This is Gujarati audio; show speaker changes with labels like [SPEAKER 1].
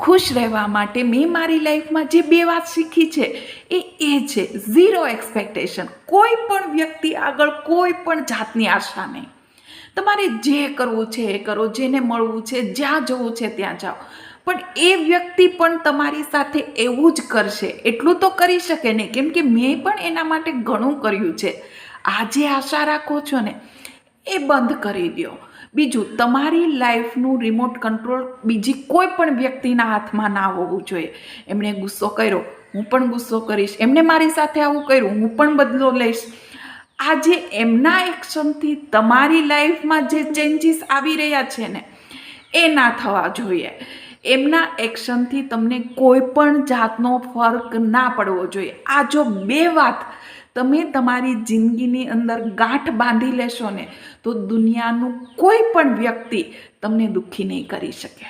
[SPEAKER 1] ખુશ રહેવા માટે મેં મારી લાઈફમાં જે 2 વાત શીખી છે એ છે ઝીરો એક્સપેક્ટેશન. કોઈ પણ વ્યક્તિ આગળ કોઈ પણ જાતની આશા નહીં. તમારે જે કરવું છે એ કરો, જેને મળવું છે, જ્યાં જવું છે ત્યાં જાઓ, પણ એ વ્યક્તિ પણ તમારી સાથે એવું જ કરશે એટલું તો કરી શકે ને. કેમ કે મેં પણ એના માટે ઘણું કર્યું છે. આજે આશા રાખો છો ને એ બંધ કરી દો. બીજું, તમારી લાઈફનું રિમોટ કંટ્રોલ બીજી કોઈ પણ વ્યક્તિના હાથમાં ના હોવું જોઈએ. એમણે ગુસ્સો કર્યો, હું પણ ગુસ્સો કરીશ. એમણે મારી સાથે આવું કર્યું, હું પણ બદલો લઈશ. આજે એમના એક્શનથી તમારી લાઈફમાં જે ચેન્જીસ આવી રહ્યા છે ને એ ના થવા જોઈએ. એમના એક્શનથી તમને કોઈ પણ જાતનો ફરક ના પડવો જોઈએ. આ જો 2 વાત તમે તમારી જિંદગીની અંદર ગાંઠ બાંધી લેશો ને તો દુનિયાનું કોઈ પણ વ્યક્તિ તમને દુઃખી નહીં કરી શકે.